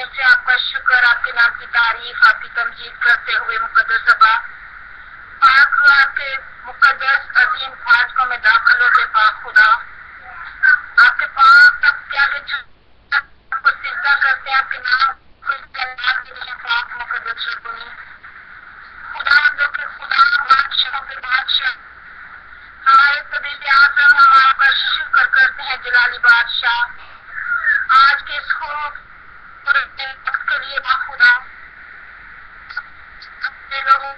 میں سے آپ کا شکر، آپ کے نام کی تعریف، آپ کی تمجید کرتے ہوئے مقدس ابا، پاک آپ کے مقدس عظیم خاص میں داخل ہوتے پاک خدا، آپ کے پاک تب کیا آپ کو سجدہ کرتے ہیں، آپ کے نام کو استعمال کے لیے پاک مقدس شکونی خدا جو کہ خدا بادشاہ کے بادشاہ، ہمارے طبیعت اعظم، ہم آپ کا شکر کرتے ہیں جلالی بادشاہ، آج کے اس خوب وقت کے لیے خدا اپنے لوگوں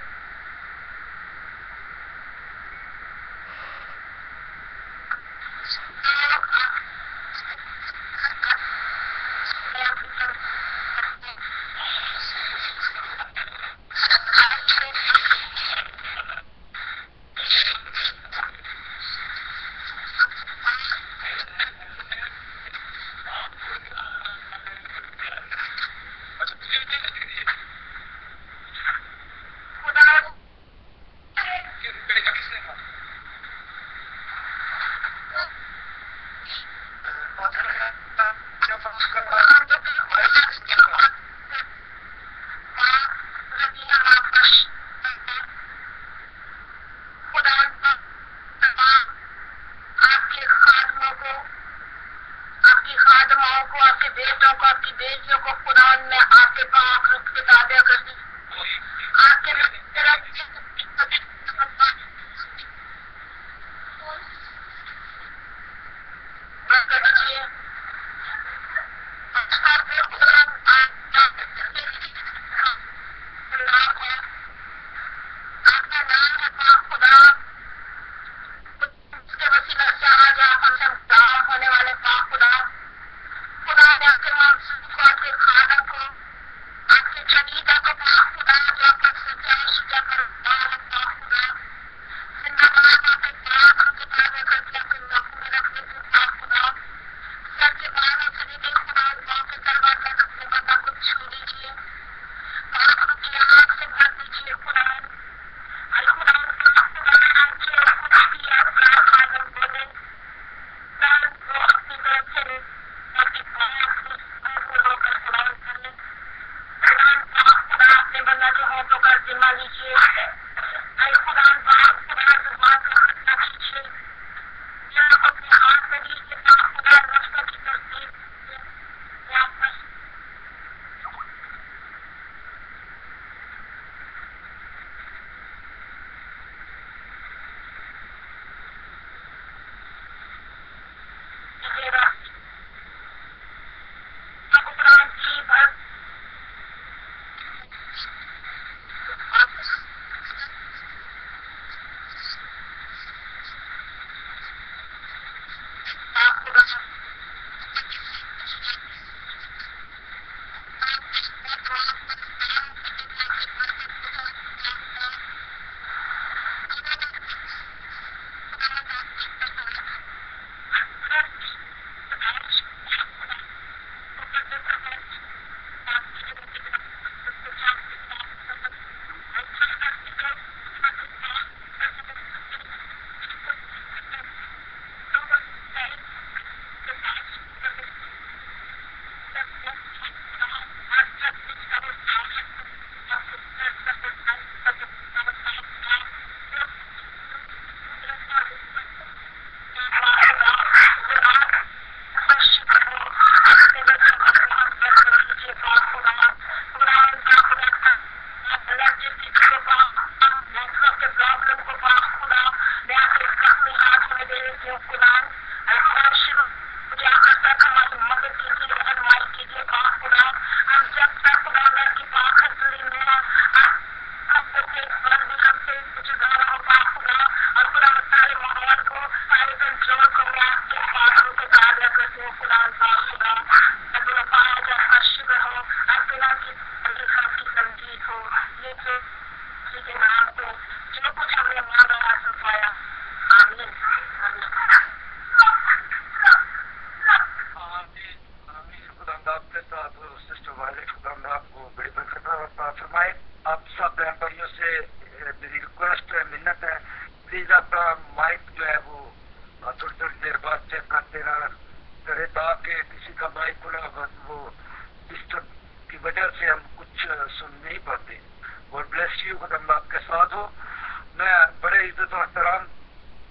خدا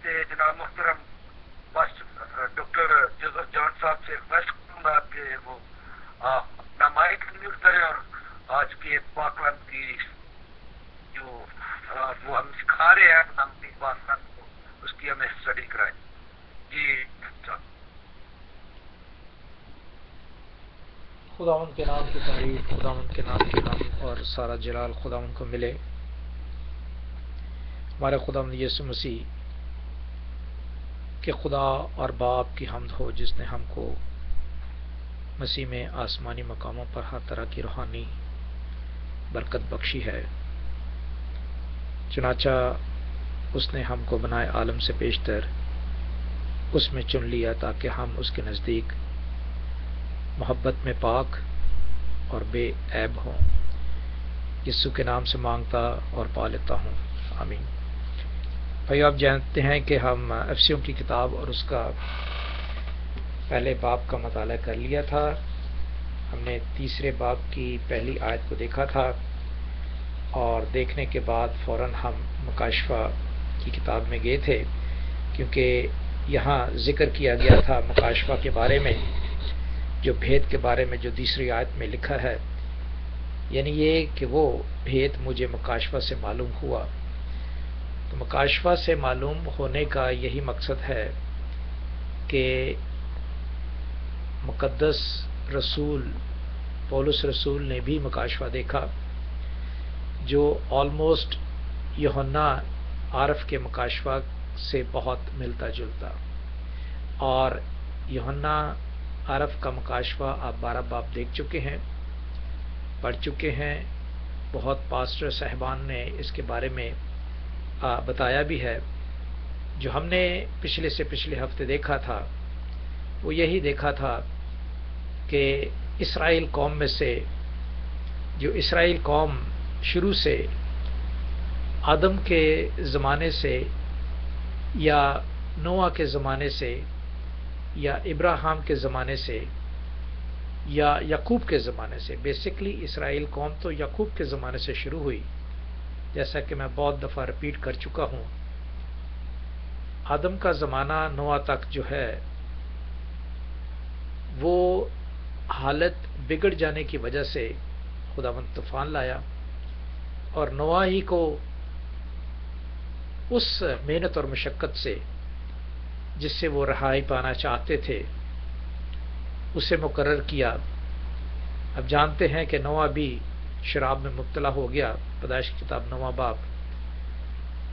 جناب محترم ڈاکٹر جوزف جان صاحب سے ریکویسٹ کروں گا کہ وہ اپنا مائک میوٹ کریں اور آج کے پاکلام کی جو وہ ہم سکھا رہے ہیں ہم بھی پاکلام کو اس کی ہمیں اسٹڈی کرائیں. جی خداوند کے نام کی تعریف، خداوند کے نام کی حمد اور سارا جلال خداوند کو ملے. ہمارے خداوند یسوع مسیح کہ خدا اور باپ کی حمد ہو جس نے ہم کو مسیح میں آسمانی مقاموں پر ہر طرح کی روحانی برکت بخشی ہے. چنانچہ اس نے ہم کو بنائے عالم سے پیشتر اس میں چن لیا تاکہ ہم اس کے نزدیک محبت میں پاک اور بے عیب ہوں. یسوع کے نام سے مانگتا اور پا لیتا ہوں، آمین. بھائی آپ جانتے ہیں کہ ہم افسیوں کی کتاب اور اس کا پہلے باب کا مطالعہ کر لیا تھا. ہم نے تیسرے باب کی پہلی آیت کو دیکھا تھا اور دیکھنے کے بعد فوراً ہم مکاشفہ کی کتاب میں گئے تھے کیونکہ یہاں ذکر کیا گیا تھا مکاشفہ کے بارے میں، جو بھید کے بارے میں جو تیسری آیت میں لکھا ہے، یعنی یہ کہ وہ بھید مجھے مکاشفہ سے معلوم ہوا. تو مکاشفہ سے معلوم ہونے کا یہی مقصد ہے کہ مقدس رسول پولس رسول نے بھی مکاشفہ دیکھا جو آلموسٹ یوحنا عارف کے مکاشفہ سے بہت ملتا جلتا. اور یوحنا عارف کا مکاشفہ آپ 12 باب دیکھ چکے ہیں، پڑھ چکے ہیں. بہت پاسٹر صاحبان نے اس کے بارے میں بتایا بھی ہے. جو ہم نے پچھلے سے پچھلے ہفتے دیکھا تھا وہ یہی دیکھا تھا کہ اسرائیل قوم میں سے جو اسرائیل قوم شروع سے آدم کے زمانے سے یا نوح کے زمانے سے یا ابراہیم کے زمانے سے یا یعقوب کے زمانے سے، بیسکلی اسرائیل قوم تو یعقوب کے زمانے سے شروع ہوئی. جیسا کہ میں بہت دفعہ رپیٹ کر چکا ہوں، آدم کا زمانہ نوح تک جو ہے وہ حالت بگڑ جانے کی وجہ سے خداوند طوفان لایا اور نوح ہی کو اس محنت اور مشقت سے جس سے وہ رہائی پانا چاہتے تھے اسے مقرر کیا. اب جانتے ہیں کہ نوح بھی شراب میں مبتلا ہو گیا، پیدائش کی کتاب 9 باب.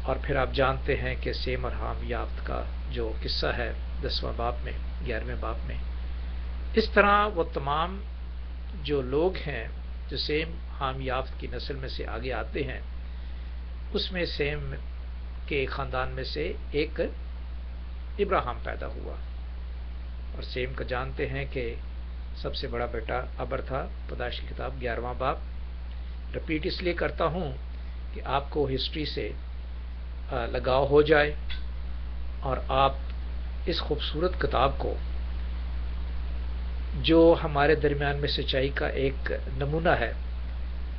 اور پھر آپ جانتے ہیں کہ سیم اور حام یافت کا جو قصہ ہے 10واں باب میں 11ویں باب میں. اس طرح وہ تمام جو لوگ ہیں جو سیم حام یافت کی نسل میں سے آگے آتے ہیں، اس میں سیم کے خاندان میں سے ایک ابراہیم پیدا ہوا. اور سیم کا جانتے ہیں کہ سب سے بڑا بیٹا ابر تھا، پیدائش کی کتاب 11واں باب. رپیٹ اس لیے کرتا ہوں کہ آپ کو ہسٹری سے لگاؤ ہو جائے اور آپ اس خوبصورت کتاب کو جو ہمارے درمیان میں سچائی کا ایک نمونہ ہے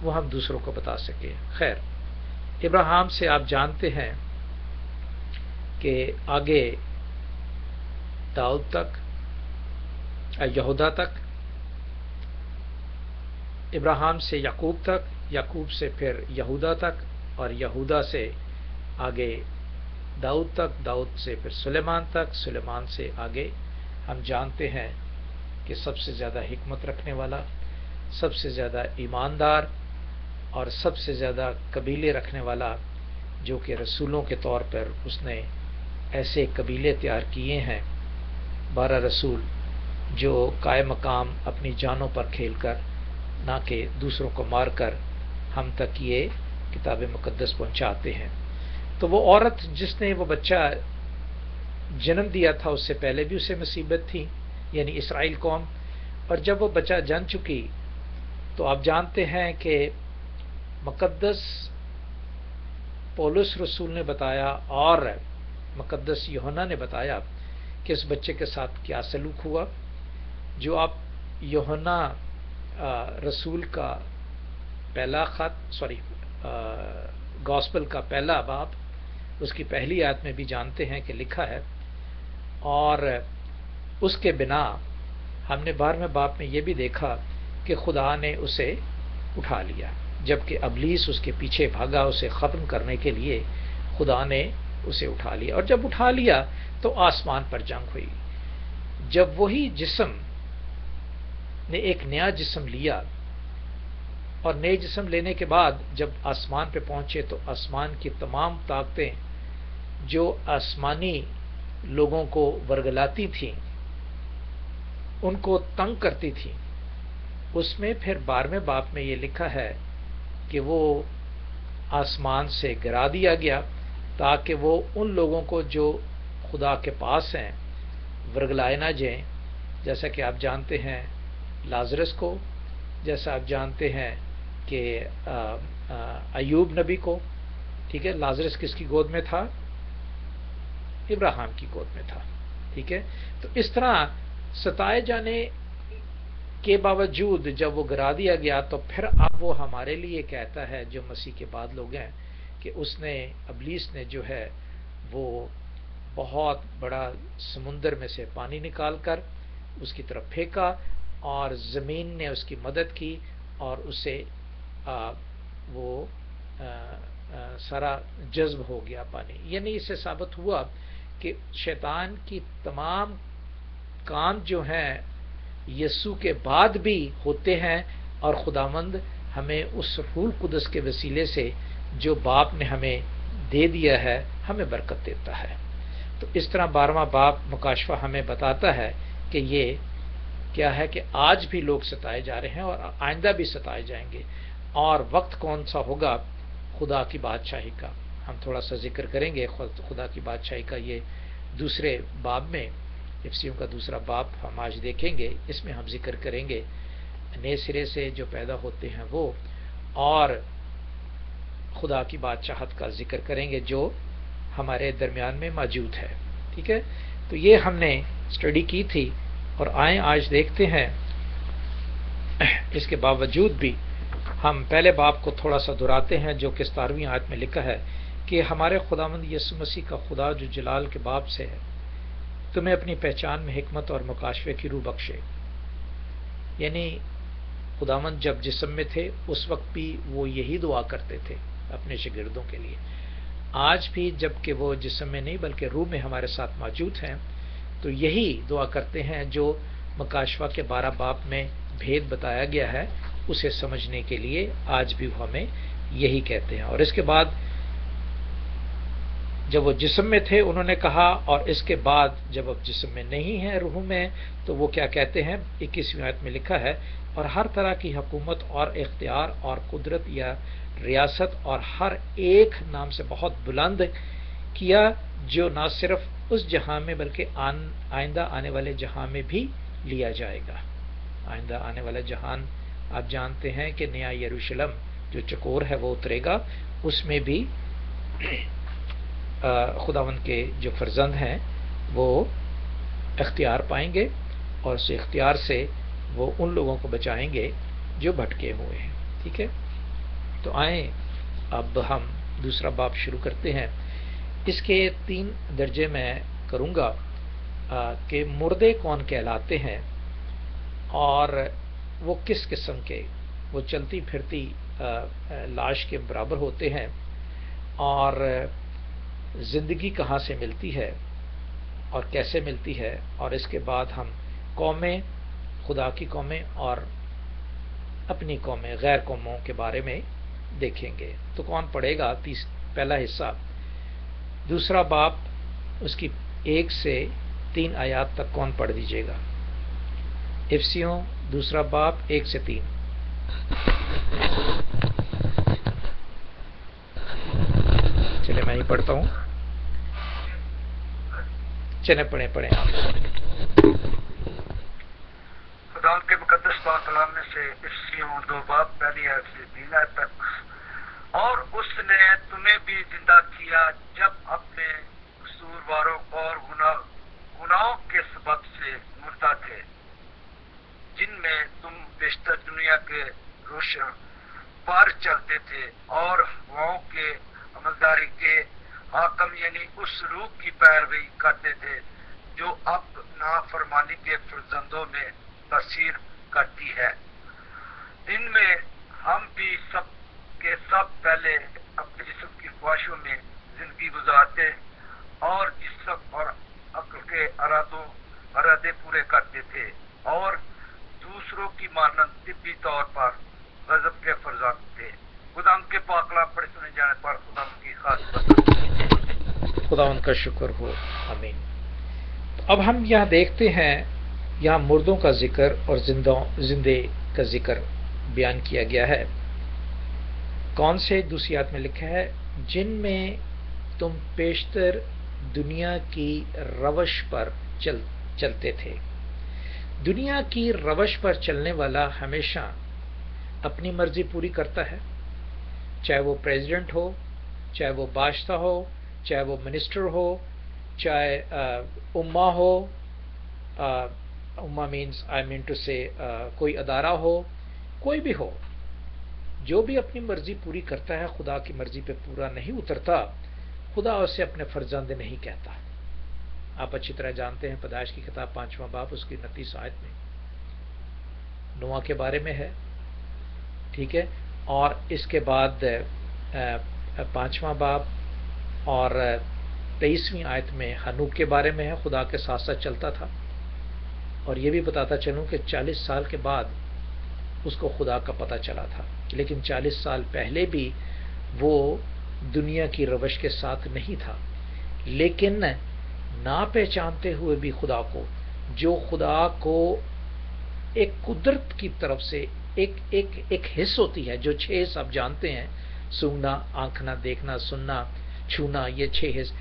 وہ ہم دوسروں کو بتا سکیں. خیر، ابراہیم سے آپ جانتے ہیں کہ آگے داؤد تک، یہودا تک، ابراہیم سے یعقوب تک، یعقوب سے پھر یہودا تک، اور یہودا سے آگے داؤد تک، داؤد سے پھر سلیمان تک، سلیمان سے آگے ہم جانتے ہیں کہ سب سے زیادہ حکمت رکھنے والا، سب سے زیادہ ایماندار اور سب سے زیادہ قبیلے رکھنے والا، جو کہ رسولوں کے طور پر اس نے ایسے قبیلے تیار کیے ہیں، 12 رسول جو قائم مقام اپنی جانوں پر کھیل کر نہ کہ دوسروں کو مار کر ہم تک یہ کتاب مقدس پہنچاتے ہیں. تو وہ عورت جس نے وہ بچہ جنم دیا تھا اس سے پہلے بھی اسے مصیبت تھی، یعنی اسرائیل قوم. اور جب وہ بچہ جن چکی تو آپ جانتے ہیں کہ مقدس پولس رسول نے بتایا اور مقدس یوحنا نے بتایا کہ اس بچے کے ساتھ کیا سلوک ہوا. جو آپ یوحنا رسول کا پہلا خط گاسپل کا پہلا باب اس کی پہلی آیت میں بھی جانتے ہیں کہ لکھا ہے، اور اس کے بنا ہم نے 12ویں باب میں یہ بھی دیکھا کہ خدا نے اسے اٹھا لیا، جبکہ ابلیس اس کے پیچھے بھاگا اسے ختم کرنے کے لیے، خدا نے اسے اٹھا لیا، اور جب اٹھا لیا تو آسمان پر جنگ ہوئی۔ جب وہی جسم نے ایک نیا جسم لیا، اور نئے جسم لینے کے بعد جب آسمان پہ پہنچے تو آسمان کی تمام طاقتیں جو آسمانی لوگوں کو ورگلاتی تھیں، ان کو تنگ کرتی تھیں، اس میں پھر 12ویں باب میں یہ لکھا ہے کہ وہ آسمان سے گرا دیا گیا تاکہ وہ ان لوگوں کو جو خدا کے پاس ہیں ورگلائے نہ جائیں، جیسا کہ آپ جانتے ہیں لازرس کو، جیسا آپ جانتے ہیں کہ ایوب نبی کو، ٹھیک ہے، لازرس کس کی گود میں تھا؟ ابراہیم کی گود میں تھا، ٹھیک ہے۔ تو اس طرح ستائے جانے کے باوجود جب وہ گرا دیا گیا تو پھر اب وہ ہمارے لیے کہتا ہے جو مسیح کے بعد لوگ ہیں کہ اس نے، ابلیس نے جو ہے وہ بہت بڑا سمندر میں سے پانی نکال کر اس کی طرف پھینکا، اور زمین نے اس کی مدد کی اور اسے وہ سارا جذب ہو گیا پانی۔ یعنی اس سے ثابت ہوا کہ شیطان کی تمام کام جو ہیں یسوع کے بعد بھی ہوتے ہیں، اور خداوند ہمیں اس روح القدس کے وسیلے سے جو باپ نے ہمیں دے دیا ہے ہمیں برکت دیتا ہے۔ تو اس طرح 12واں باب مکاشفہ ہمیں بتاتا ہے کہ یہ کیا ہے کہ آج بھی لوگ ستائے جا رہے ہیں اور آئندہ بھی ستائے جائیں گے، اور وقت کون سا ہوگا خدا کی بادشاہی کا ہم تھوڑا سا ذکر کریں گے۔ خدا کی بادشاہی کا یہ دوسرے باب میں، افسیوں کا دوسرا باب ہم آج دیکھیں گے، اس میں ہم ذکر کریں گے نئے سرے سے جو پیدا ہوتے ہیں وہ، اور خدا کی بادشاہت کا ذکر کریں گے جو ہمارے درمیان میں موجود ہے، ٹھیک ہے۔ تو یہ ہم نے اسٹڈی کی تھی، اور آئیں آج دیکھتے ہیں اس کے باوجود بھی ہم پہلے باب کو تھوڑا سا دہراتے ہیں جو کہ 17ویں آیت میں لکھا ہے کہ ہمارے خداوند یسوع مسیح کا خدا جو جلال کے باب سے ہے تمہیں اپنی پہچان میں حکمت اور مکاشفے کی روح بخشے۔ یعنی خداوند جب جسم میں تھے اس وقت بھی وہ یہی دعا کرتے تھے اپنے شاگردوں کے لیے، آج بھی جب کہ وہ جسم میں نہیں بلکہ روح میں ہمارے ساتھ موجود ہیں تو یہی دعا کرتے ہیں جو مکاشفہ کے 12 باب میں بھید بتایا گیا ہے، اسے سمجھنے کے لیے آج بھی وہ ہمیں یہی کہتے ہیں۔ اور اس کے بعد جب وہ جسم میں تھے انہوں نے کہا، اور اس کے بعد جب اب جسم میں نہیں ہیں روح میں تو وہ کیا کہتے ہیں؟ 21ویں آیت میں لکھا ہے، اور ہر طرح کی حکومت اور اختیار اور قدرت یا ریاست اور ہر ایک نام سے بہت بلند کیا جو نہ صرف اس جہاں میں بلکہ آئندہ آنے والے جہاں میں بھی لیا جائے گا۔ آئندہ آنے والا جہان آپ جانتے ہیں کہ نیا یروشلم جو چکور ہے وہ اترے گا، اس میں بھی خداوند کے جو فرزند ہیں وہ اختیار پائیں گے، اور اس اختیار سے وہ ان لوگوں کو بچائیں گے جو بھٹکے ہوئے ہیں، ٹھیک ہے۔ تو آئیں اب ہم دوسرا باب شروع کرتے ہیں۔ اس کے 3 درجے میں کروں گا کہ مردے کون کہلاتے ہیں اور وہ کس قسم کے، وہ چلتی پھرتی لاش کے برابر ہوتے ہیں، اور زندگی کہاں سے ملتی ہے اور کیسے ملتی ہے، اور اس کے بعد ہم قومیں، خدا کی قومیں اور اپنی قومیں، غیر قوموں کے بارے میں دیکھیں گے۔ تو کون پڑھے گا پہلا حصہ؟ دوسرا باب اس کی 1 سے 3 آیات تک کون پڑھ دیجیے گا؟ افسیوں دوسرا باب 1 سے 3۔ چلے میں ہی پڑھتا ہوں، چلے پڑھیں آپ۔ خدا کے مقدس پاک کلام میں سے افسیوں 2 باب پہلی آیت سے 3 آیت تک۔ اور اس نے تمہیں بھی زندہ کیا جب اپنے قصورواروں اور گناہوں کے سبب سے مردہ تھے، جن میں تم بیشتر دنیا کے روشن پر چلتے تھے اور ہواؤں کے عملداری کے حاکم یعنی اس روح کی پیروی کرتے تھے جو اب نافرمانی کے فرزندوں میں تاثیر کرتی ہے۔ ان میں ہم بھی سب کے سب پہلے اپنے جسم کی خواہشوں میں زندگی گزارتے اور جسم اور عقل کے ارادے پورے کرتے تھے اور دوسروں کی مانند طبی طور پر غضب کے فرزند تھے۔ خدا ان کے پاک کلام پڑھے سنے جانے پر خدا ان کی خاص مدد۔ خدا ان کا شکر ہو، آمین۔ اب ہم یہاں دیکھتے ہیں، یہاں مردوں کا ذکر اور زندے کا ذکر بیان کیا گیا ہے۔ کون سے؟ دوسری آیت میں لکھا ہے جن میں تم پیشتر دنیا کی روش پر چلتے تھے۔ دنیا کی روش پر چلنے والا ہمیشہ اپنی مرضی پوری کرتا ہے، چاہے وہ پریزیڈنٹ ہو، چاہے وہ بادشاہ ہو، چاہے وہ منسٹر ہو، چاہے امہ ہو، امہ مینس آئی مین ٹو سے کوئی ادارہ ہو، کوئی بھی ہو، جو بھی اپنی مرضی پوری کرتا ہے خدا کی مرضی پہ پورا نہیں اترتا، خدا اسے اپنے فرزند نہیں کہتا۔ آپ اچھی طرح جانتے ہیں پیدائش کی کتاب 5واں باب اس کی 29 آیت میں نوح کے بارے میں ہے، ٹھیک ہے، اور اس کے بعد 5واں باب اور 23ویں آیت میں حنوک کے بارے میں ہے، خدا کے ساتھ ساتھ چلتا تھا، اور یہ بھی بتاتا چلوں کہ 40 سال کے بعد اس کو خدا کا پتہ چلا تھا، لیکن 40 سال پہلے بھی وہ دنیا کی روش کے ساتھ نہیں تھا، لیکن نہ پہچانتے ہوئے بھی خدا کو، جو خدا کو ایک قدرت کی طرف سے ایک حص ہوتی ہے، جو 6 حص آپ جانتے ہیں، سونگنا، آنکھنا، دیکھنا، سننا، چھونا، یہ 6 حص،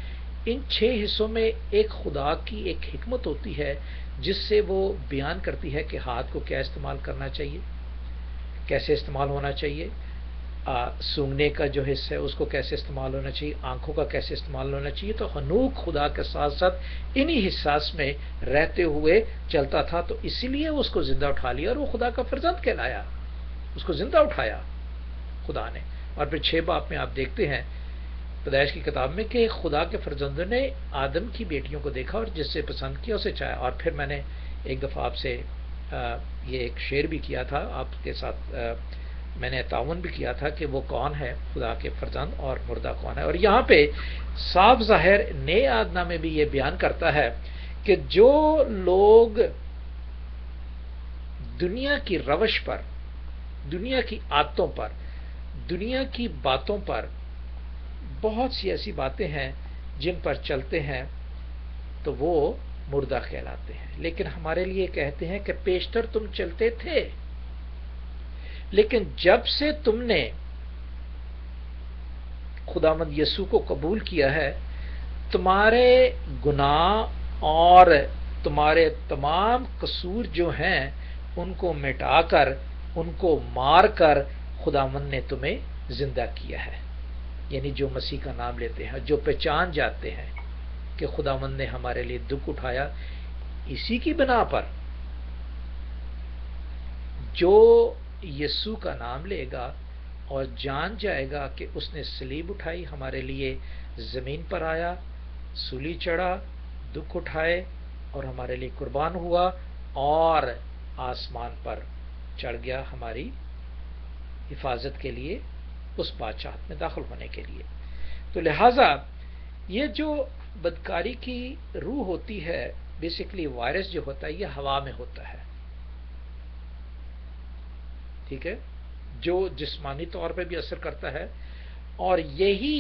ان 6 حصوں میں ایک خدا کی ایک حکمت ہوتی ہے جس سے وہ بیان کرتی ہے کہ ہاتھ کو کیا استعمال کرنا چاہیے، کیسے استعمال ہونا چاہیے، سونگنے کا جو حصہ ہے اس کو کیسے استعمال ہونا چاہیے، آنکھوں کا کیسے استعمال ہونا چاہیے۔ تو حنوک خدا کے ساتھ ساتھ انہی حساس میں رہتے ہوئے چلتا تھا، تو اسی لیے اس کو زندہ اٹھا لیا اور وہ خدا کا فرزند کہلایا، اس کو زندہ اٹھایا خدا نے۔ اور پھر 6 باب میں آپ دیکھتے ہیں پیدائش کی کتاب میں کہ خدا کے فرزندوں نے آدم کی بیٹیوں کو دیکھا اور جس سے پسند کیا اسے چاہا۔ اور پھر میں نے ایک دفعہ آپ سے یہ ایک شعر بھی کیا تھا، آپ کے ساتھ میں نے تعاون بھی کیا تھا کہ وہ کون ہے خدا کے فرزند اور مردہ کون ہے۔ اور یہاں پہ صاف ظاہر نئے عہد نامے بھی یہ بیان کرتا ہے کہ جو لوگ دنیا کی روش پر، دنیا کی عادتوں پر، دنیا کی باتوں پر، بہت سی ایسی باتیں ہیں جن پر چلتے ہیں تو وہ مردہ کہلاتے ہیں۔ لیکن ہمارے لیے کہتے ہیں کہ پیشتر تم چلتے تھے، لیکن جب سے تم نے خداوند یسوع کو قبول کیا ہے، تمہارے گناہ اور تمہارے تمام قصور جو ہیں ان کو مٹا کر، ان کو مار کر خداوند نے تمہیں زندہ کیا ہے۔ یعنی جو مسیح کا نام لیتے ہیں، جو پہچان جاتے ہیں کہ خداوند نے ہمارے لیے دکھ اٹھایا، اسی کی بنا پر جو یسوع کا نام لے گا اور جان جائے گا کہ اس نے صلیب اٹھائی، ہمارے لیے زمین پر آیا، سولی چڑھا، دکھ اٹھائے اور ہمارے لیے قربان ہوا اور آسمان پر چڑھ گیا ہماری حفاظت کے لیے، اس بادشاہت میں داخل ہونے کے لیے۔ تو لہٰذا یہ جو بدکاری کی روح ہوتی ہے، بیسیکلی وائرس جو ہوتا ہے، یہ ہوا میں ہوتا ہے، ٹھیک ہے، جو جسمانی طور پہ بھی اثر کرتا ہے، اور یہی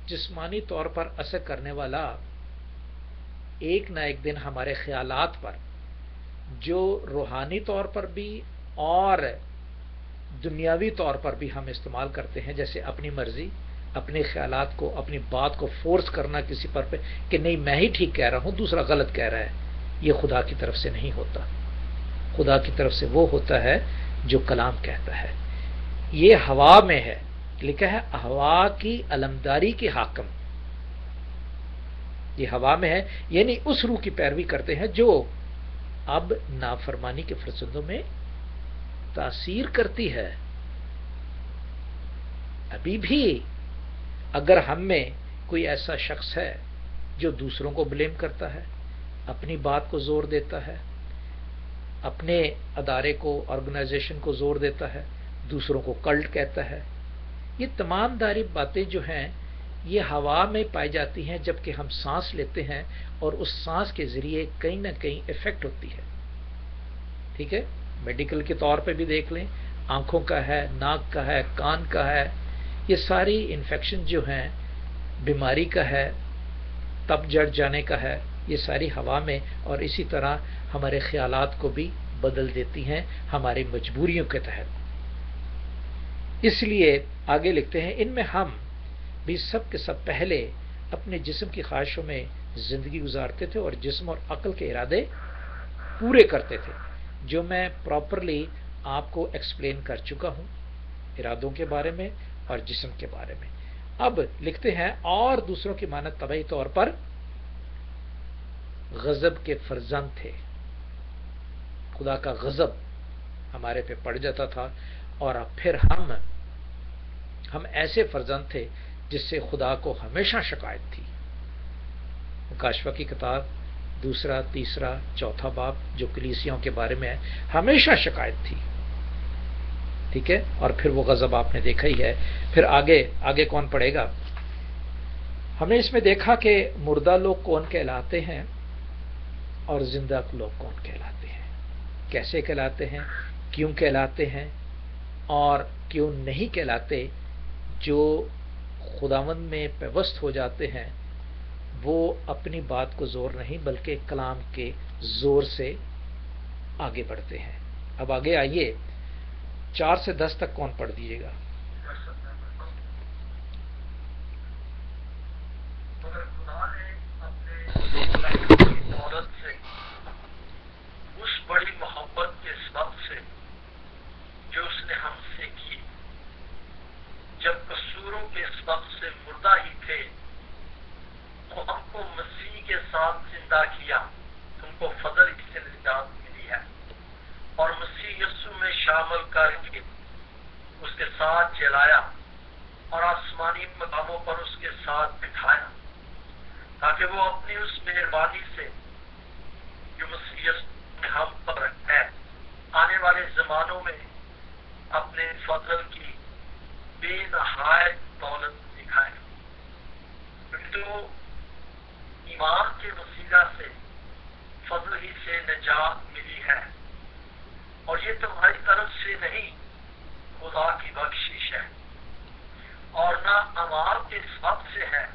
جسمانی طور پر اثر کرنے والا ایک نہ ایک دن ہمارے خیالات پر، جو روحانی طور پر بھی اور دنیاوی طور پر بھی ہم استعمال کرتے ہیں، جیسے اپنی مرضی، اپنے خیالات کو، اپنی بات کو فورس کرنا کسی پر پہ کہ نہیں میں ہی ٹھیک کہہ رہا ہوں، دوسرا غلط کہہ رہا ہے، یہ خدا کی طرف سے نہیں ہوتا۔ خدا کی طرف سے وہ ہوتا ہے جو کلام کہتا ہے۔ یہ ہوا میں ہے، لکھا ہے ہوا کی علمداری کے حاکم، یہ ہوا میں ہے، یعنی اس روح کی پیروی کرتے ہیں جو اب نافرمانی کے فرزندوں میں تاثیر کرتی ہے۔ ابھی بھی اگر ہم میں کوئی ایسا شخص ہے جو دوسروں کو بلیم کرتا ہے، اپنی بات کو زور دیتا ہے، اپنے ادارے کو، آرگنائزیشن کو زور دیتا ہے، دوسروں کو کلٹ کہتا ہے؟ یہ تمام داری باتیں جو ہیں یہ ہوا میں پائی جاتی ہیں جبکہ ہم سانس لیتے ہیں، اور اس سانس کے ذریعے کہیں نہ کہیں افیکٹ ہوتی ہے. ٹھیک ہے، میڈیکل کے طور پہ بھی دیکھ لیں، آنکھوں کا ہے، ناک کا ہے، کان کا ہے، یہ ساری انفیکشن جو ہیں، بیماری کا ہے، تپ جڑ جانے کا ہے، یہ ساری ہوا میں، اور اسی طرح ہمارے خیالات کو بھی بدل دیتی ہیں ہماری مجبوریوں کے تحت. اس لیے آگے لکھتے ہیں، ان میں ہم بھی سب کے سب پہلے اپنے جسم کی خواہشوں میں زندگی گزارتے تھے اور جسم اور عقل کے ارادے پورے کرتے تھے، جو میں پراپرلی آپ کو ایکسپلین کر چکا ہوں ارادوں کے بارے میں اور جسم کے بارے میں. اب لکھتے ہیں، اور دوسروں کی مانند طبعی طور پر غضب کے فرزند تھے. خدا کا غضب ہمارے پہ پڑ جاتا تھا، اور اب پھر ہم ایسے فرزند تھے جس سے خدا کو ہمیشہ شکایت تھی. مکاشفہ کی کتاب 2، 3، 4 باب جو کلیسیوں کے بارے میں ہے، ہمیشہ شکایت تھی. ٹھیک ہے، اور پھر وہ غضب آپ نے دیکھا ہی ہے. پھر آگے کون پڑھے گا؟ ہم نے اس میں دیکھا کہ مردہ لوگ کون کہلاتے ہیں اور زندہ لوگ کون کہلاتے ہیں، کیسے کہلاتے ہیں، کیوں کہلاتے ہیں اور کیوں نہیں کہلاتے. جو خداوند میں پیوست ہو جاتے ہیں وہ اپنی بات کو زور نہیں بلکہ کلام کے زور سے آگے بڑھتے ہیں. اب آگے آئیے، 4 سے 10 تک کون پڑھ دیجیے گا؟ مگر خدا نے اپنے عورت سے اس بڑی محبت کے سبب سے جو اس نے ہم سے کی، جب قصوروں کے سبب سے مردہ ہی تھے تو ہم کو مسیح کے ساتھ زندہ کیا. تم کو فضل ہی سے نجات ملی ہے، اور مسیح یسوع میں شامل کر کے اس کے ساتھ جلایا اور آسمانی مقاموں پر اس کے ساتھ بٹھایا، تاکہ وہ اپنی اس مہربانی سے جو مسیح یسوع میں ہم پر ہے آنے والے زمانوں میں اپنے فضل کی بے نہایت دولت دکھائے. تو ایمان کے وسیلہ سے فضل ہی سے نجات ملی ہے، اور یہ تمہاری طرف سے نہیں، خدا کی بخشش ہے، اور نہ اعمال کے سبب سے ہے،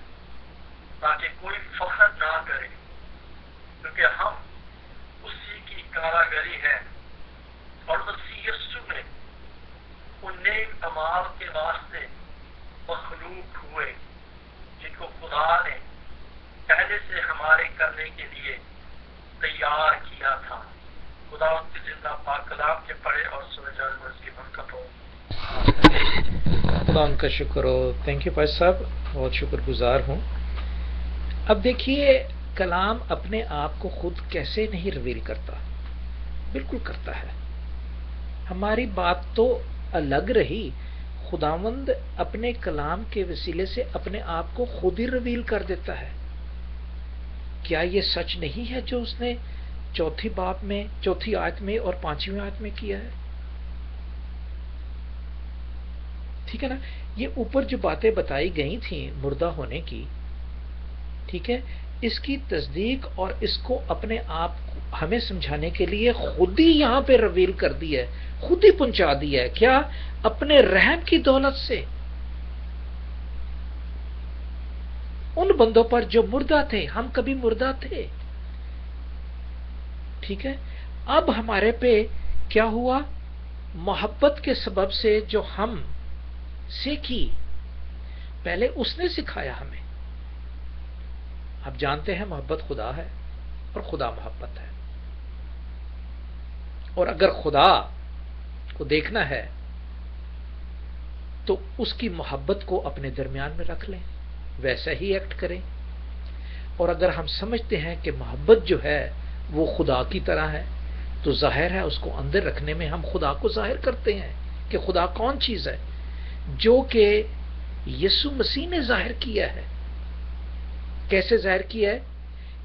تاکہ کوئی فخر نہ کرے، کیونکہ ہم اسی کی کاراگری ہے اور مسیح یسوع میں ان نیک اعمال کے واسطے مخلوق ہوئے جن کو خدا نے پہلے سے ہمارے کرنے کے لیے تیار کیا تھا. خدا ان کے زندہ پاک کلام کے پڑھے اور سورج اس کی برکت ہو. خدا ان کا شکر ہو. تھینک یو بھائی صاحب، بہت شکر گزار ہوں. اب دیکھیے، کلام اپنے آپ کو خود کیسے نہیں ریویل کرتا، بالکل کرتا ہے. ہماری بات تو الگ رہی، خداوند اپنے کلام کے وسیلے سے اپنے آپ کو خود ہی ریویل کر دیتا ہے. کیا یہ سچ نہیں ہے جو اس نے 4 باب میں، 4 آیت میں اور 5ویں آیت میں کیا ہے؟ ٹھیک ہے نا. یہ اوپر جو باتیں بتائی گئی تھیں مردہ ہونے کی، ٹھیک ہے، اس کی تصدیق اور اس کو اپنے آپ ہمیں سمجھانے کے لیے خود ہی یہاں پہ ریویل کر دی ہے، خود ہی پہنچا دی ہے. کیا؟ اپنے رحم کی دولت سے ان بندوں پر جو مردہ تھے. ہم کبھی مردہ تھے، ٹھیک ہے. اب ہمارے پہ کیا ہوا؟ محبت کے سبب سے جو ہم سیکھی، پہلے اس نے سکھایا ہمیں. اب جانتے ہیں محبت خدا ہے اور خدا محبت ہے، اور اگر خدا کو دیکھنا ہے تو اس کی محبت کو اپنے درمیان میں رکھ لیں، ویسا ہی ایکٹ کریں. اور اگر ہم سمجھتے ہیں کہ محبت جو ہے وہ خدا کی طرح ہے تو ظاہر ہے اس کو اندر رکھنے میں ہم خدا کو ظاہر کرتے ہیں کہ خدا کون چیز ہے، جو کہ یسوع مسیح نے ظاہر کیا ہے. کیسے ظاہر کیا ہے؟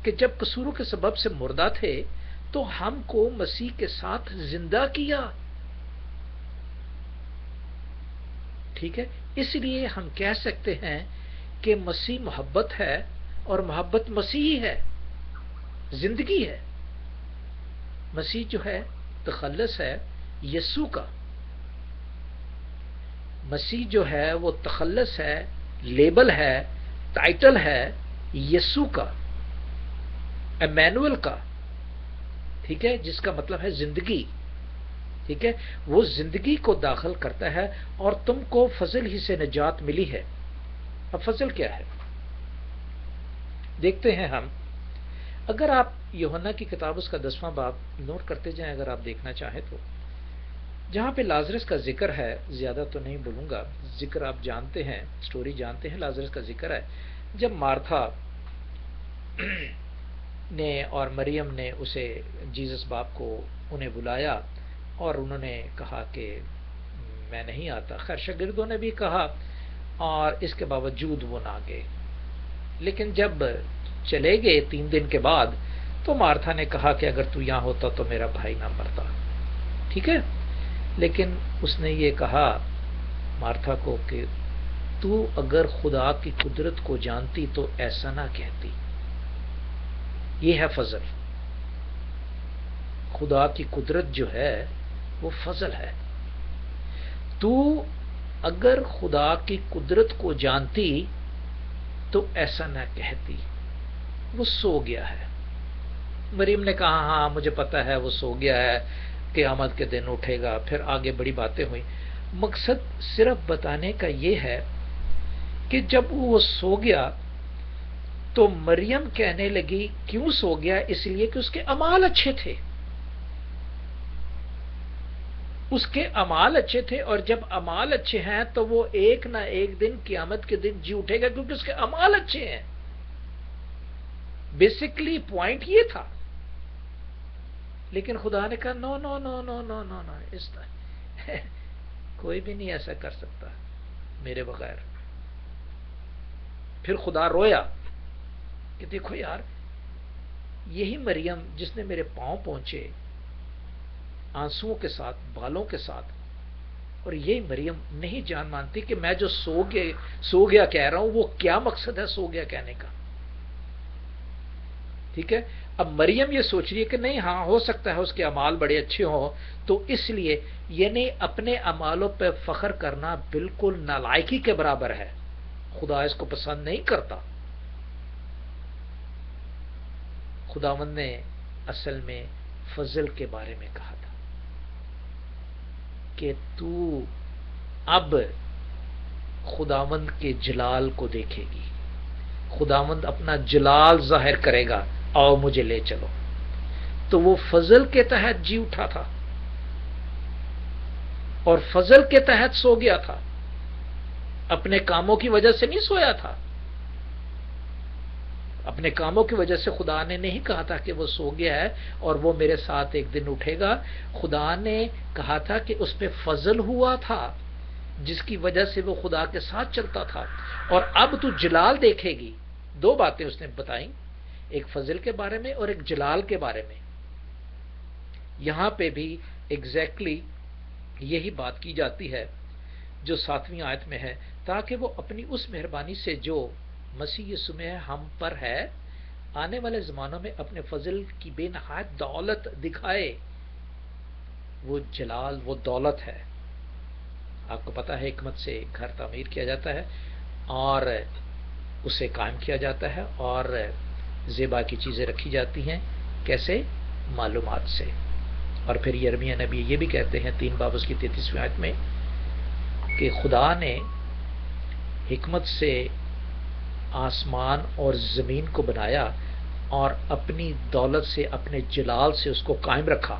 کہ جب قصوروں کے سبب سے مردہ تھے تو ہم کو مسیح کے ساتھ زندہ کیا. ٹھیک ہے، اس لیے ہم کہہ سکتے ہیں کہ مسیح محبت ہے اور محبت مسیح ہے، زندگی ہے. مسیح جو ہے تخلص ہے یسوع کا. مسیح جو ہے وہ تخلص ہے، لیبل ہے، ٹائٹل ہے یسوع کا، ایمینوئل کا. ٹھیک ہے، جس کا مطلب ہے زندگی. ٹھیک ہے، وہ زندگی کو داخل کرتا ہے اور تم کو فضل ہی سے نجات ملی ہے. اب فضل کیا ہے دیکھتے ہیں ہم. اگر آپ یوحنا کی کتاب اس کا 10واں باب نوٹ کرتے جائیں، اگر آپ دیکھنا چاہیں تو جہاں پہ لازرس کا ذکر ہے، زیادہ تو نہیں بولوں گا، ذکر آپ جانتے ہیں، سٹوری جانتے ہیں. لازرس کا ذکر ہے جب مارتھا نے اور مریم نے اسے جیزس باپ کو انہیں بلایا اور انہوں نے کہا کہ میں نہیں آتا. خیر شاگردوں نے بھی کہا اور اس کے باوجود وہ نہ گئے. لیکن جب چلے گئے 3 دن کے بعد تو مارتھا نے کہا کہ اگر تو یہاں ہوتا تو میرا بھائی نہ مرتا. ٹھیک ہے، لیکن اس نے یہ کہا مارتھا کو کہ تو اگر خدا کی قدرت کو جانتی تو ایسا نہ کہتی. یہ ہے فضل. خدا کی قدرت جو ہے وہ فضل ہے. تو اگر خدا کی قدرت کو جانتی تو ایسا نہ کہتی. وہ سو گیا ہے. مریم نے کہا ہاں مجھے پتا ہے وہ سو گیا ہے، قیامت کے دن اٹھے گا. پھر آگے بڑی باتیں ہوئیں. مقصد صرف بتانے کا یہ ہے کہ جب وہ سو گیا تو مریم کہنے لگی کیوں سو گیا؟ اس لیے کہ اس کے اعمال اچھے تھے. اس کے اعمال اچھے تھے، اور جب اعمال اچھے ہیں تو وہ ایک نہ ایک دن قیامت کے دن جی اٹھے گا، کیونکہ اس کے اعمال اچھے ہیں. بیسکلی پوائنٹ یہ تھا. لیکن خدا نے کہا نو نو نو نو نو نو نو، اس طرح کوئی بھی نہیں ایسا کر سکتا میرے بغیر. پھر خدا رویا کہ دیکھو یار، یہی مریم جس نے میرے پاؤں پہنچے آنسوؤں کے ساتھ، بالوں کے ساتھ، اور یہی مریم نہیں جان مانتی کہ میں جو سو گیا کہہ رہا ہوں وہ کیا مقصد ہے سو گیا کہنے کا. ٹھیک ہے، اب مریم یہ سوچ رہی ہے کہ نہیں ہاں ہو سکتا ہے اس کے اعمال بڑے اچھے ہوں، تو اس لیے یعنی اپنے اعمالوں پہ فخر کرنا بالکل نالائکی کے برابر ہے. خدا اس کو پسند نہیں کرتا. خداوند نے اصل میں فضل کے بارے میں کہا تھا کہ تو اب خداوند کے جلال کو دیکھے گی. خداوند اپنا جلال ظاہر کرے گا، آؤ مجھے لے چلو. تو وہ فضل کے تحت جی اٹھا تھا اور فضل کے تحت سو گیا تھا. اپنے کاموں کی وجہ سے نہیں سویا تھا. اپنے کاموں کی وجہ سے خدا نے نہیں کہا تھا کہ وہ سو گیا ہے اور وہ میرے ساتھ ایک دن اٹھے گا. خدا نے کہا تھا کہ اس پہ فضل ہوا تھا جس کی وجہ سے وہ خدا کے ساتھ چلتا تھا. اور اب تو جلال دیکھے گی. 2 باتیں اس نے بتائیں، ایک فضل کے بارے میں اور ایک جلال کے بارے میں. یہاں پہ بھی ایگزیکٹلی یہی بات کی جاتی ہے جو 7ویں آیت میں ہے، تاکہ وہ اپنی اس مہربانی سے جو مسیح یسوع میں ہم پر ہے آنے والے زمانوں میں اپنے فضل کی بے نہایت دولت دکھائے. وہ جلال، وہ دولت ہے. آپ کو پتا ہے حکمت سے گھر تعمیر کیا جاتا ہے اور اسے قائم کیا جاتا ہے اور زیبا کی چیزیں رکھی جاتی ہیں. کیسے؟ معلومات سے. اور پھر یرمیہ نبی یہ بھی کہتے ہیں 3 باب اس کی 33ویں آیت میں کہ خدا نے حکمت سے آسمان اور زمین کو بنایا اور اپنی دولت سے، اپنے جلال سے اس کو قائم رکھا.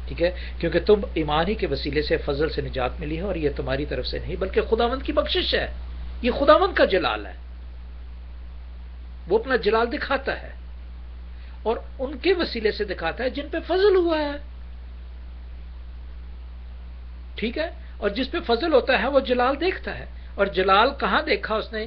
ٹھیک ہے، کیونکہ تم ایمان ہی کے وسیلے سے فضل سے نجات ملی ہے، اور یہ تمہاری طرف سے نہیں بلکہ خداوند کی بخشش ہے. یہ خداوند کا جلال ہے. وہ اپنا جلال دکھاتا ہے اور ان کے وسیلے سے دکھاتا ہے جن پہ فضل ہوا ہے. ٹھیک ہے، اور جس پہ فضل ہوتا ہے وہ جلال دیکھتا ہے. اور جلال کہاں دیکھا اس نے؟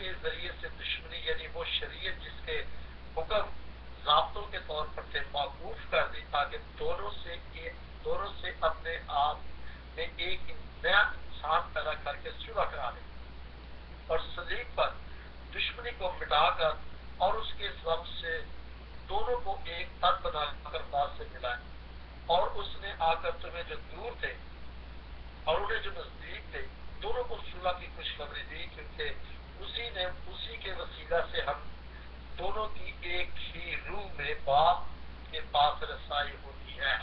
کے ذریعے سے دشمنی یعنی وہ شریعت جس کے حکم ضابطوں کے طور پر تھے موقوف کر دی تاکہ دونوں سے اپنے آپ میں ایک نیا انسان پیدا کر کے صلح کرا لے اور صلیب پر دشمنی کو مٹا کر اور اس کے سبب سے دونوں کو ایک تن بنا کر بات سے ملائے اور اس نے آ کر تمہیں جو دور تھے اور انہیں جو نزدیک تھے دونوں کو صلح کی خوشخبری دی کیونکہ اسی کے وسیلہ سے ہم دونوں کی ایک ہی روح میں باپ کے پاس رسائی ہوتی ہے.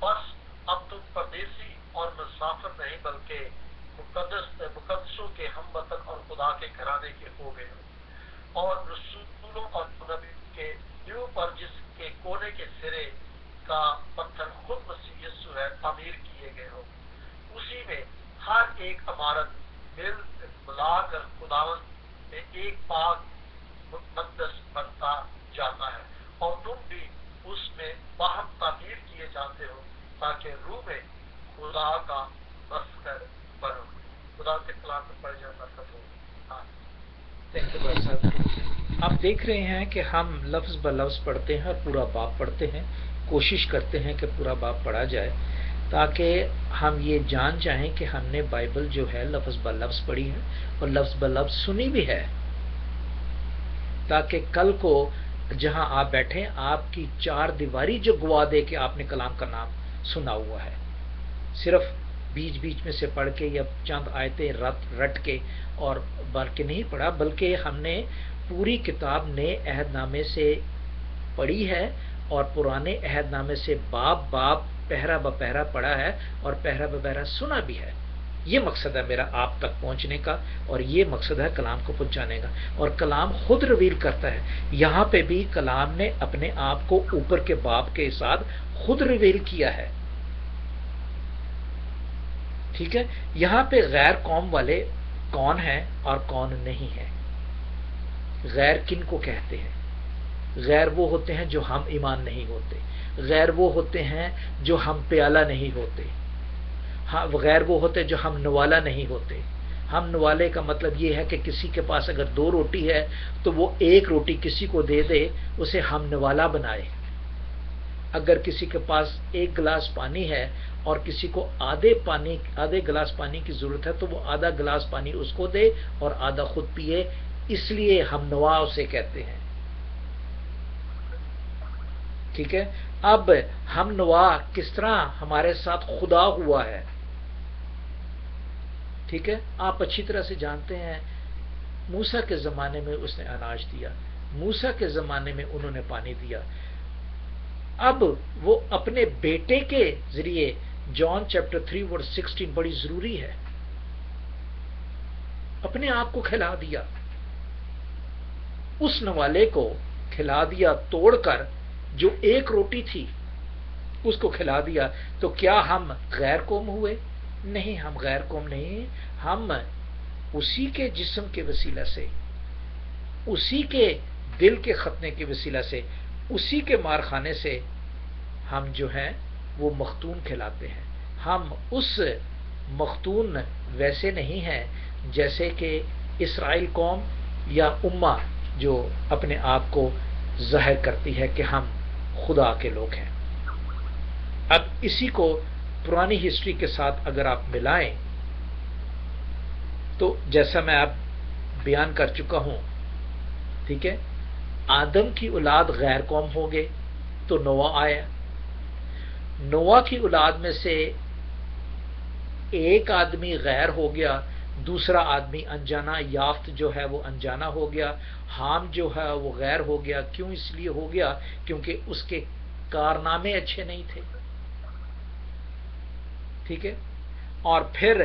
بس اب تم پردیسی اور مسافر نہیں بلکہ مقدسوں کے ہم وطن اور خدا کے گھرانے کے ہو گئے ہو اور رسولوں اور نبی کے دیو پر جس کے کونے کے سرے کا پتھر خود مسیح یسوع ہے تعمیر کیے گئے ہو. اسی میں ہر ایک عمارت ملا کر خداوند میں ایک پاک مقدس بنتا جاتا ہے اور تم بھی اس میں باہم تعمیر کیے جاتے ہو تاکہ روح میں خدا کا مسکر بنو. خدا کے کلام میں پڑھ جاتا آپ دیکھ رہے ہیں کہ ہم لفظ ب لفظ پڑھتے ہیں اور پورا باب پڑھتے ہیں, کوشش کرتے ہیں کہ پورا باب پڑھا جائے تاکہ ہم یہ جان جائیں کہ ہم نے بائبل جو ہے لفظ ب لفظ پڑھی ہے اور لفظ ب لفظ سنی بھی ہے, تاکہ کل کو جہاں آپ بیٹھیں آپ کی چار دیواری جو گواہ دے کہ آپ نے کلام کا نام سنا ہوا ہے, صرف بیچ بیچ میں سے پڑھ کے یا چند آیتیں رٹ کے اور بلکہ نہیں پڑھا, بلکہ ہم نے پوری کتاب نئے عہد نامے سے پڑھی ہے اور پرانے عہد نامے سے باب باب پہرا بپہرا پڑھا ہے اور پہرا بپہرا سنا بھی ہے. یہ مقصد ہے میرا آپ تک پہنچنے کا اور یہ مقصد ہے کلام کو پہنچانے کا, اور کلام خود ریویل کرتا ہے. یہاں پہ بھی کلام نے اپنے آپ کو اوپر کے باب کے ساتھ خود ریویل کیا ہے. ٹھیک ہے, یہاں پہ غیر قوم والے کون ہیں اور کون نہیں ہیں. غیر کن کو کہتے ہیں؟ غیر وہ ہوتے ہیں جو ہم ایمان نہیں ہوتے, غیر وہ ہوتے ہیں جو ہم پیالہ نہیں ہوتے, غیر وہ ہوتے جو ہم نوالا نہیں ہوتے. ہم نوالے کا مطلب یہ ہے کہ کسی کے پاس اگر 2 روٹی ہے تو وہ 1 روٹی کسی کو دے دے, اسے ہم نوالا بنائے. اگر کسی کے پاس 1 گلاس پانی ہے اور کسی کو آدھے گلاس پانی کی ضرورت ہے تو وہ آدھا گلاس پانی اس کو دے اور آدھا خود پیے, اس لیے ہم نوا اسے کہتے ہیں. ٹھیک ہے, اب ہم نوا کس طرح ہمارے ساتھ خدا ہوا ہے. ٹھیک ہے, آپ اچھی طرح سے جانتے ہیں موسیٰ کے زمانے میں اس نے اناج دیا, موسیٰ کے زمانے میں انہوں نے پانی دیا. اب وہ اپنے بیٹے کے ذریعے جان چیپٹر 3 ورس 16 بڑی ضروری ہے, اپنے آپ کو کھلا دیا, اس نوالے کو کھلا دیا توڑ کر, جو 1 روٹی تھی اس کو کھلا دیا. تو کیا ہم غیر قوم ہوئے؟ نہیں, ہم غیر قوم نہیں, ہم اسی کے جسم کے وسیلہ سے, اسی کے دل کے ختنے کے وسیلہ سے, اسی کے مارخانے سے ہم جو ہیں وہ مختون کھلاتے ہیں. ہم اس مختون ویسے نہیں ہیں جیسے کہ اسرائیل قوم یا امہ جو اپنے آپ کو ظاہر کرتی ہے کہ ہم خدا کے لوگ ہیں. اب اسی کو پرانی ہسٹری کے ساتھ اگر آپ ملائیں تو جیسا میں اب بیان کر چکا ہوں, ٹھیک ہے, آدم کی اولاد غیر قوم ہو گئے تو نوح آیا. نوح کی اولاد میں سے ایک آدمی غیر ہو گیا, دوسرا آدمی انجانا یافت جو ہے وہ انجانا ہو گیا. حام جو ہے وہ غیر ہو گیا. کیوں اس لیے ہو گیا؟ کیونکہ اس کے کارنامے اچھے نہیں تھے. ٹھیک ہے, اور پھر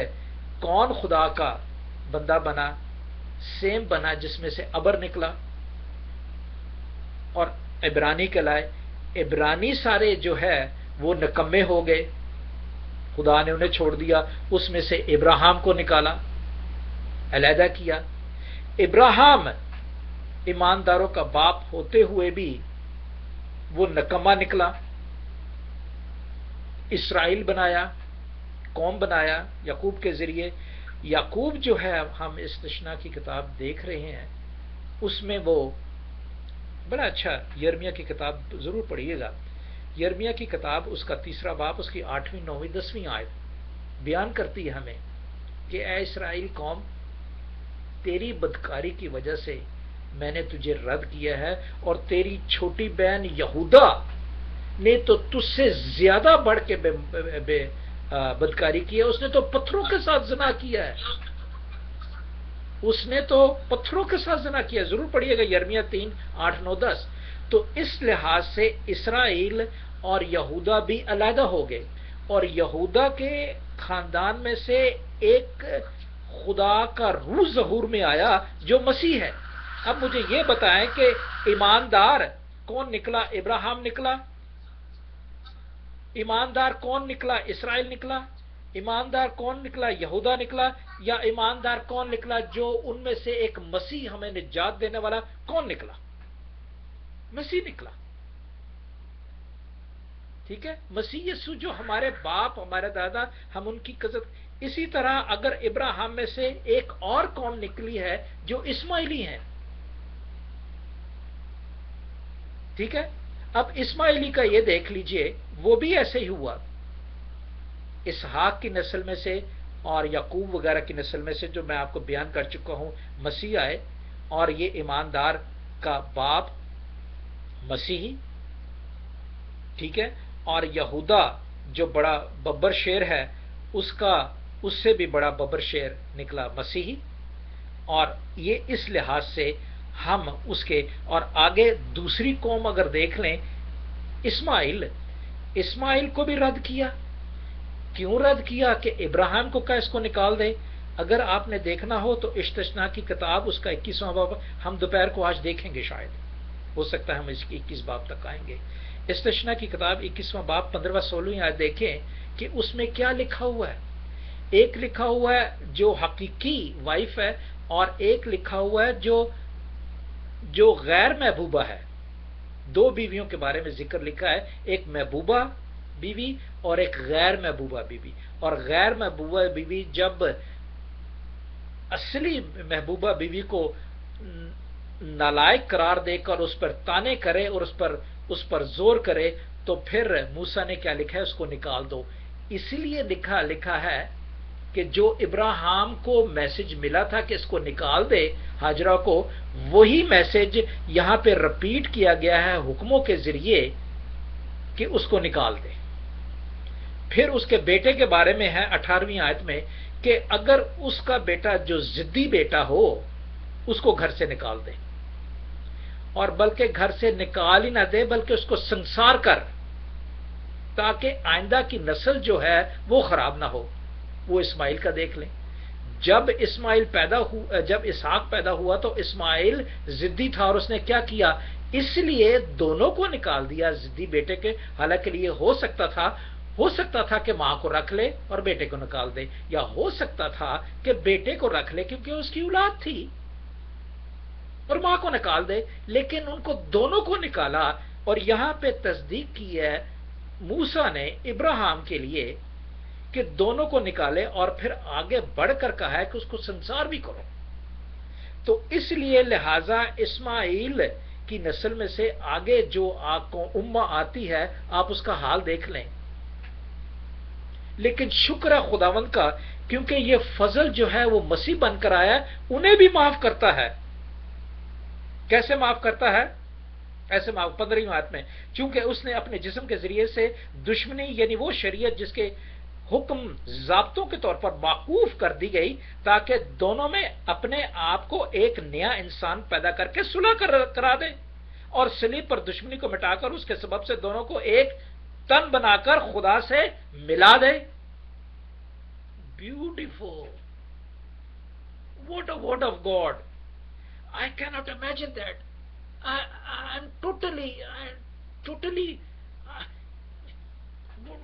کون خدا کا بندہ بنا؟ سیم بنا, جس میں سے ابر نکلا اور عبرانی کہلائے. عبرانی سارے جو ہے وہ نکمے ہو گئے, خدا نے انہیں چھوڑ دیا. اس میں سے ابراہیم کو نکالا, علیحدہ کیا. ابراہیم ایمانداروں کا باپ ہوتے ہوئے بھی وہ نکما نکلا. اسرائیل بنایا, قوم بنایا یعقوب کے ذریعے. یعقوب جو ہے ہم استثناء کی کتاب دیکھ رہے ہیں اس میں وہ بڑا اچھا، یرمیہ کی کتاب ضرور پڑھیے گا، یرمیہ کی کتاب اس کا 3 باب اس کی 8ویں 9ویں 10ویں آیت بیان کرتی ہے ہمیں کہ اے اسرائیل قوم، تیری بدکاری کی وجہ سے میں نے تجھے رد کیا ہے، اور تیری چھوٹی بہن یہودا نے تو تجھ سے زیادہ بڑھ کے بدکاری کی ہے، اس نے تو پتھروں کے ساتھ زنا کیا ہے، اس نے تو پتھروں کے ساتھ زنا کیا. ضرور پڑھیے گا یرمیہ 3 8 9 10. تو اس لحاظ سے اسرائیل اور یہودا بھی علیحدہ ہو گئے، اور یہودا کے خاندان میں سے ایک خدا کا روح ظہور میں آیا جو مسیح ہے. اب مجھے یہ بتائیں کہ ایماندار کون نکلا؟ ابراہیم نکلا. ایماندار کون نکلا؟ اسرائیل نکلا. ایماندار کون نکلا؟ یہودا نکلا. یا ایماندار کون نکلا؟ جو ان میں سے ایک مسیح ہمیں نجات دینے والا کون نکلا؟ مسیح نکلا. ٹھیک ہے، مسیح یسوع جو ہمارے باپ، ہمارے دادا، ہم ان کی قدرت. اسی طرح اگر ابراہیم میں سے ایک اور قوم نکلی ہے جو اسماعیلی ہیں. ٹھیک ہے، اب اسماعیلی کا یہ دیکھ لیجئے، وہ بھی ایسے ہی ہوا. اسحاق کی نسل میں سے اور یعقوب وغیرہ کی نسل میں سے، جو میں آپ کو بیان کر چکا ہوں، مسیح آئے، اور یہ ایماندار کا باپ مسیحی. ٹھیک ہے، اور یہودا جو بڑا ببر شیر ہے، اس سے بھی بڑا ببر شیر نکلا مسیحی. اور یہ اس لحاظ سے ہم اس کے، اور آگے دوسری قوم اگر دیکھ لیں، اسماعیل کو بھی رد کیا. کیوں رد کیا؟ کہ ابراہیم کو اس کو نکال دے. اگر آپ نے دیکھنا ہو تو استثناء کی کتاب اس کا 21واں باب، ہم دوپہر کو آج دیکھیں گے، شاید ہو سکتا ہے ہم اس کی 21 باب تک آئیں گے. استثناء کی کتاب 21واں باب 15واں 16ویں آیت دیکھیں کہ اس میں کیا لکھا ہوا ہے. ایک لکھا ہوا ہے جو حقیقی وائف ہے، اور ایک لکھا ہوا ہے جو غیر محبوبہ ہے. 2 بیویوں کے بارے میں ذکر لکھا ہے، ایک محبوبہ بیوی اور ایک غیر محبوبہ بیوی. اور غیر محبوبہ بیوی جب اصلی محبوبہ بیوی کو نالائق قرار دے کر اس پر تانے کرے اور اس پر زور کرے، تو پھر موسیٰ نے کیا لکھا ہے؟ اس کو نکال دو. اسی لیے لکھا ہے کہ جو ابراہیم کو میسج ملا تھا کہ اس کو نکال دے ہاجرہ کو، وہی میسج یہاں پہ رپیٹ کیا گیا ہے حکموں کے ذریعے کہ اس کو نکال دے. پھر اس کے بیٹے کے بارے میں ہے 18ویں آیت میں کہ اگر اس کا بیٹا جو ضدی بیٹا ہو، اس کو گھر سے نکال دے. اور بلکہ گھر سے نکال ہی نہ دے، بلکہ اس کو سنسار کر، تاکہ آئندہ کی نسل جو ہے وہ خراب نہ ہو. وہ اسماعیل کا دیکھ لیں. جب اسحاق پیدا ہوا تو اسماعیل ضدی تھا، اور اس نے کیا کیا؟ اس لیے دونوں کو نکال دیا، ضدی بیٹے کے. حالانکہ یہ ہو سکتا تھا کہ ماں کو رکھ لے اور بیٹے کو نکال دے، یا ہو سکتا تھا کہ بیٹے کو رکھ لے کیونکہ اس کی اولاد تھی اور ماں کو نکال دے. لیکن ان کو دونوں کو نکالا. اور یہاں پہ تصدیق کی ہے موسیٰ نے ابراہیم کے لیے کہ دونوں کو نکالے، اور پھر آگے بڑھ کر کہا ہے کہ اس کو سنسار بھی کرو. تو اس لیے لہذا اسماعیل کی نسل میں سے آگے جو امہ آتی ہے، آپ اس کا حال دیکھ لیں. لیکن شکر ہے خداوند کا، کیونکہ یہ فضل جو ہے وہ مسیح بن کر آیا، انہیں بھی معاف کرتا ہے. کیسے معاف کرتا ہے؟ ایسے معاف 15ویں آیت میں، چونکہ اس نے اپنے جسم کے ذریعے سے دشمنی، یعنی وہ شریعت جس کے حکم ضابطوں کے طور پر موقوف کر دی گئی، تاکہ دونوں میں اپنے آپ کو ایک نیا انسان پیدا کر کے صلح کرا دے، اور صلیب پر دشمنی کو مٹا کر اس کے سبب سے دونوں کو ایک تن بنا کر خدا سے ملا دے. Beautiful, what a word of God. I cannot imagine that. I'm totally,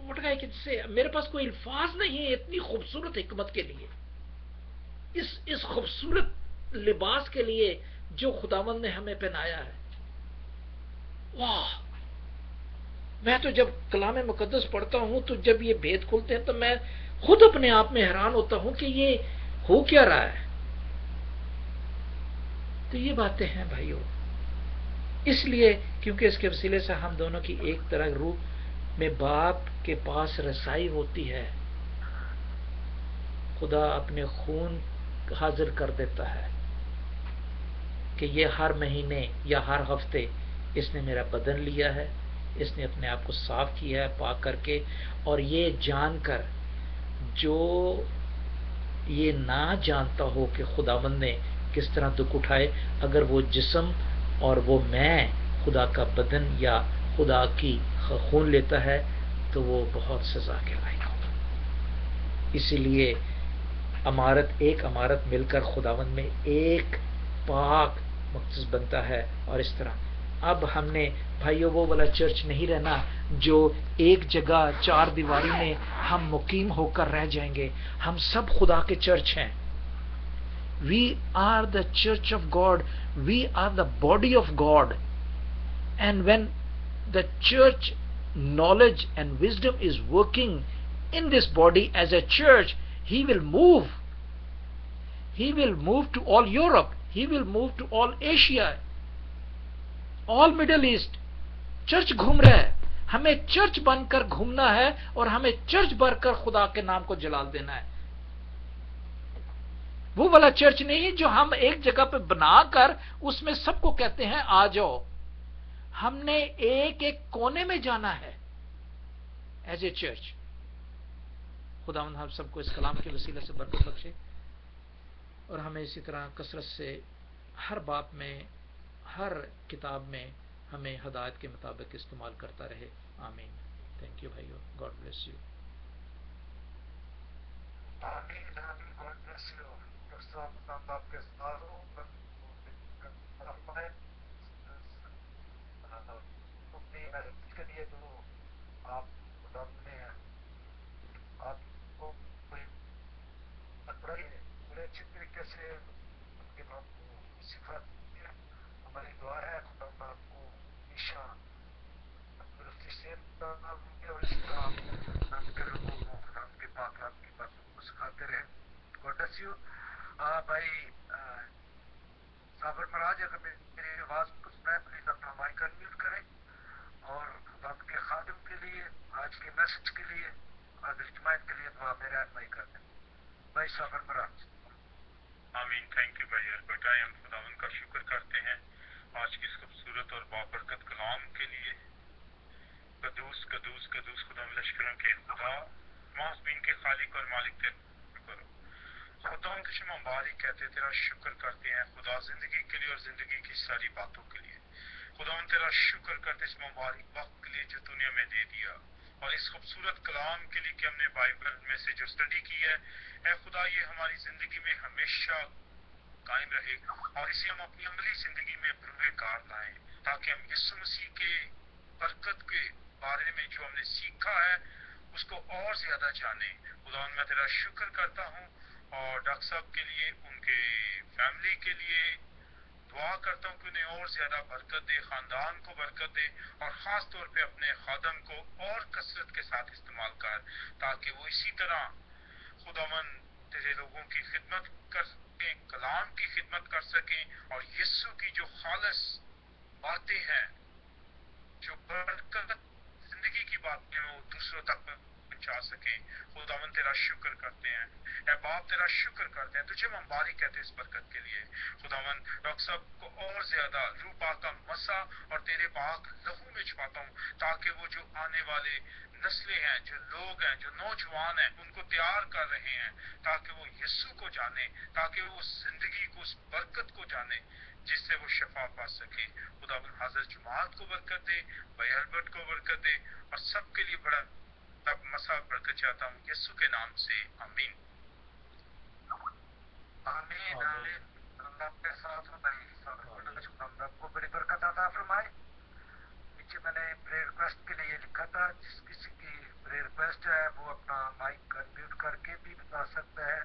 what I can say. میرے پاس کوئی الفاظ نہیں ہے اتنی خوبصورت حکمت کے لیے، اس خوبصورت لباس کے لیے جو خداوند نے ہمیں پہنایا ہے. واہ! میں تو جب کلام مقدس پڑھتا ہوں تو جب یہ بھید کھلتے ہیں تو میں خود اپنے آپ میں حیران ہوتا ہوں کہ یہ ہو کیا رہا ہے. تو یہ باتیں ہیں بھائیوں. اس لیے کیونکہ اس کے وسیلے سے ہم دونوں کی ایک طرح روح میں باپ کے پاس رسائی ہوتی ہے. خدا اپنے خون حاضر کر دیتا ہے کہ یہ ہر مہینے یا ہر ہفتے اس نے میرا بدن لیا ہے, اس نے اپنے آپ کو صاف کیا ہے پاک کر کے. اور یہ جان کر جو یہ نہ جانتا ہو کہ خداوند نے کس طرح دکھ اٹھائے, اگر وہ جسم اور وہ میں خدا کا بدن یا خدا کی خون لیتا ہے تو وہ بہت سزا کے لائق ہوگا. اسی لیے ایک امارت مل کر خداوند میں ایک پاک مقدس بنتا ہے. اور اس طرح اب ہم نے بھائیو وہ والا چرچ نہیں رہنا جو ایک جگہ چار دیواری میں ہم مقیم ہو کر رہ جائیں گے. ہم سب خدا کے چرچ ہیں. We are the church of God, we are the body of God. And when the church knowledge and wisdom is working in this body as a church, he will move. He will move to all Europe. He will move to all Asia, all Middle East. Church گھوم رہا ہے. ہمیں church بن کر گھومنا ہے اور ہمیں church بھر کر خدا کے نام کو جلال دینا ہے. وہ والا چرچ نہیں جو ہم ایک جگہ پہ بنا کر اس میں سب کو کہتے ہیں آ جاؤ. ہم نے ایک ایک کونے میں جانا ہے ایز اے چرچ. خداوند ہم سب کو اس کلام کے وسیلے سے برکت بخشے اور ہمیں اسی طرح کثرت سے ہر باب میں ہر کتاب میں ہمیں ہدایت کے مطابق استعمال کرتا رہے. آمین. تھینک یو بھائیو. God bless you. آمین آمین. God bless you. ڈاکٹر صاحب آپ کے ساتھ ہوں. اپنی محنت کے لیے جو آپ خدا نے آپ کو بڑے اچھی طریقے سے ان کے بات کو سکھاتے ہیں. ہماری دعا ہے خدا آپ کو ہمیشہ تندرستی سے اور اسی طرح آپ کے لوگوں کو خدا کے پاک آپ کی باتوں کو سکھاتے رہے. God bless you. بھائی صابر مراج, اگر میری آواز کو سنائے پلیز اپنا مائک انمیوٹ کریں اور خدا کے خادم کے لیے آج کے میسج کے لیے آج اجتماعیت کے لیے دعا میرا مائک کر دیں. بھائی صابر مراج. آمین. تھینک یو بھائی البرٹا. ہم خداوند کا شکر کرتے ہیں آج کی اس خوبصورت اور بابرکت کلام کے لیے. قدوس قدوس قدوس خدا لشکروں کے خدا, محضبین کے خالق اور مالک تیرا کرو. خدا ان کے شما باری کہتے تیرا شکر کرتے ہیں خدا زندگی کے لیے اور زندگی کی ساری باتوں کے لیے. خدا ان تیرا شکر کرتے اس مبارک وقت کے لیے جو تو نے ہمیں دے دیا اور اس خوبصورت کلام کے لیے کہ ہم نے بائبل میں سے جو اسٹڈی کی ہے. اے خدا یہ ہماری زندگی میں ہمیشہ قائم رہے اور اسے ہم اپنی عملی زندگی میں بروئے کار لائیں تاکہ ہم یسوع مسیح کے برکت کے بارے میں جو ہم نے سیکھا ہے اس کو اور زیادہ جانیں. خدا میں تیرا شکر کرتا ہوں اور ڈاکٹر صاحب کے لیے ان کے فیملی کے لیے دعا کرتا ہوں کہ انہیں اور زیادہ برکت دے, خاندان کو برکت دے اور خاص طور پہ اپنے خادم کو اور کثرت کے ساتھ استعمال کر تاکہ وہ اسی طرح خداوند تیرے لوگوں کی خدمت کر سکیں, کلام کی خدمت کر سکیں اور یسوع کی جو خالص باتیں ہیں جو برکت زندگی کی باتیں ہیں وہ دوسروں تک پہنچا سکیں. خداوند تیرا شکر کرتے ہیں. اے باپ تیرا شکر کرتے ہیں, تجھے ہم باری کہتے ہیں اس برکت کے لیے. خداوند ڈاکٹر صاحب کو اور زیادہ روح پاک کا مسا اور تیرے پاک لہو میں چھپاتا ہوں تاکہ وہ جو آنے والے نسلیں ہیں, جو لوگ ہیں, جو نوجوان ہیں, ان کو تیار کر رہے ہیں تاکہ وہ یسوع کو جانے, تاکہ وہ اس زندگی کو, اس برکت کو جانے جس سے وہ شفا پا سکے. خداوند حاضر جماعت کو برکت دے, بھائی البرٹ کو برکت دے اور سب کے لیے بڑا مسا برکت چاہتا ہوں یسوع کے نام سے. آمین. آمین آمین. اللہ آپ کے ساتھ ہو بھائی صابر. آپ کو بڑی برکت عطا فرمائے. نیچے میں نے پریئر ریکویسٹ کے لیے لکھا تھا, جس کسی کی پریئر ریکویسٹ ہے وہ اپنا مائک انمیوٹ کر کے بھی بتا سکتا ہے.